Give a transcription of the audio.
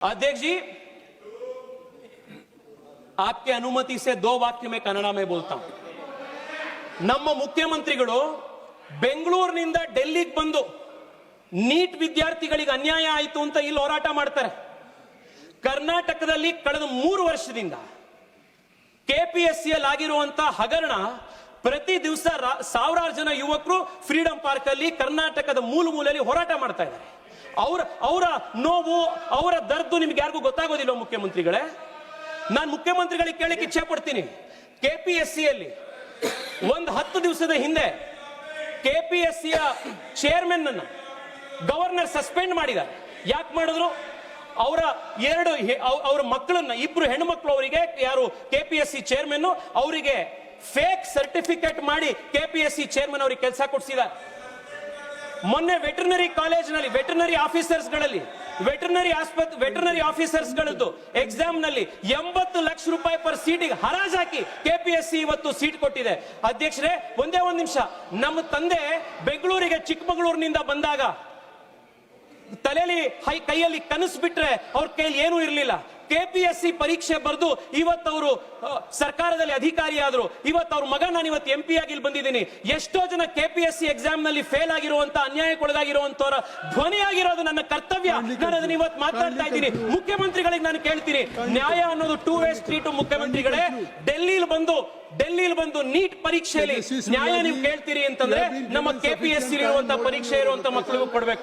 अध्यक्ष जी, आपके अनुमति से 2 वाक्य में कन्नड़ में बोलता हूं। ನಮ್ಮ ಮುಖ್ಯಮಂತ್ರಿಗಳು ಬೆಂಗಳೂರಿನಿಂದ ಡೆಲ್ಲಿಗೆ ಬಂದು ನೀಟ್ ವಿದ್ಯಾರ್ಥಿಗಳಿಗೆ ಅನ್ಯಾಯ ಆಯಿತು ಅಂತ ಇಲ್ಲಿ ಹೋರಾಟ ಮಾಡ್ತಾರೆ. ಕರ್ನಾಟಕದಲ್ಲಿ ಕಳೆದ 3 ವರ್ಷದಿಂದ ಕೆಪಿಎಸ್ಸಿಯಲ್ಲಿ ಆಗಿರುವಂತ ಹಗರಣ ಪ್ರತಿ ದಿವಸ ಸಾವಿರಾರು ಜನ ಯುವಕರು ಫ್ರೀಡಂ ಪಾರ್ಕ್ ಅಲ್ಲಿ ಕರ್ನಾಟಕದ ಮೂಲೆಯಲ್ಲಿ ಹೋರಾಟ ಮಾಡ್ತಾ ಇದ್ದಾರೆ. ಅವರ ನೋವು, ಅವರ ದರ್ದು ನಿಮ್ಗೆ ಯಾರಿಗೂ ಗೊತ್ತಾಗೋದಿಲ್ಲ ಮುಖ್ಯಮಂತ್ರಿಗಳೇ. ನಾನು ಮುಖ್ಯಮಂತ್ರಿಗಳಿಗೆ ಕೇಳಕ್ಕೆ ಇಚ್ಛೆ ಪಡ್ತೀನಿ, ಕೆಪಿಎಸ್ಸಿಯಲ್ಲಿ ಒಂದು 10 ದಿವಸದ ಹಿಂದೆ ಕೆಪಿಎಸ್ಸಿಯ ಚೇರ್ಮನ್ ಅನ್ನ ಗವರ್ನರ್ ಸಸ್ಪೆಂಡ್ ಮಾಡಿದ್ದಾರೆ. ಯಾಕೆ ಮಾಡಿದ್ರು? ಅವರ ಮಕ್ಕಳನ್ನ, 2 ಹೆಣ್ಣುಮಕ್ಕಳು, ಅವರಿಗೆ ಯಾರು ಕೆಪಿಎಸ್ಸಿ ಚೇರ್ಮನ್ ಅವರಿಗೆ ಫೇಕ್ ಸರ್ಟಿಫಿಕೇಟ್ ಮಾಡಿ ಕೆಪಿಎಸ್ಸಿ ಚೇರ್ಮನ್ ಅವರಿಗೆ ಕೆಲಸ ಕೊಡಿಸಿದ್ದಾರೆ. ಮೊನ್ನೆ ವೆಟರ್ನರಿ ಕಾಲೇಜಿನಲ್ಲಿ ವೆಟರ್ನರಿ ಆಫೀಸರ್ಸ್ ಗಳದ್ದು ಎಕ್ಸಾಮ್ ನಲ್ಲಿ 80 ಲಕ್ಷ ರೂಪಾಯಿ ಪರ್ ಸೀಟಿಗೆ ಹರಾಜಾಕಿ ಕೆಪಿಎಸ್ಸಿ ಇವತ್ತು ಸೀಟ್ ಕೊಟ್ಟಿದೆ. ಅಧ್ಯಕ್ಷರೇ, ಒಂದೇ ಒಂದು ನಿಮಿಷ. ನಮ್ಮ ತಂದೆ ಬೆಂಗಳೂರಿಗೆ ಚಿಕ್ಕಮಗಳೂರಿನಿಂದ ಬಂದಾಗ ತಲೆಯಲ್ಲಿ ಕೈಯಲ್ಲಿ ಕನಸು ಬಿಟ್ರೆ ಅವ್ರ ಕೈಯಲ್ಲಿ ಏನೂ ಇರಲಿಲ್ಲ. ಕೆಪಿಎಸ್ಸಿ ಪರೀಕ್ಷೆ ಬರೆದು ಇವತ್ತವರು ಸರ್ಕಾರದಲ್ಲಿ ಅಧಿಕಾರಿ ಆದ್ರು. ಇವತ್ತು ಅವ್ರ ಮಗ ನಾನು ಇವತ್ತು MP ಆಗಿ ಇಲ್ಲಿ ಬಂದಿದ್ದೀನಿ. ಎಷ್ಟೋ ಜನ ಕೆಪಿಎಸ್ಸಿ ಎಕ್ಸಾಮ್ ನಲ್ಲಿ ಫೇಲ್ ಆಗಿರುವಂತ, ಅನ್ಯಾಯಕ್ಕೊಳಗಾಗಿರುವಂತವರ ಧ್ವನಿಯಾಗಿರೋದು ನನ್ನ ಕರ್ತವ್ಯ. ನಾನು ಅದನ್ನ ಇವತ್ತು ಮಾತಾಡ್ತಾ ಇದ್ದೀನಿ. ಮುಖ್ಯಮಂತ್ರಿಗಳಿಗೆ ನಾನು ಕೇಳ್ತೀನಿ, ನ್ಯಾಯ ಅನ್ನೋದು 2 ವೇ ಸ್ಟ್ರೀಟ್. ಮುಖ್ಯಮಂತ್ರಿಗಳೇ, ಡೆಲ್ಲಿಲಿ ಬಂದು ನೀಟ್ ಪರೀಕ್ಷೆಯಲ್ಲಿ ನ್ಯಾಯ ನೀವು ಕೇಳ್ತೀರಿ ಅಂತಂದ್ರೆ ನಮ್ಮ ಕೆಪಿಎಸ್ಸಿ ಇರುವಂತ ಪರೀಕ್ಷೆ ಇರುವಂತ ಮಕ್ಕಳಿಗೂ ಕೊಡ್ಬೇಕು.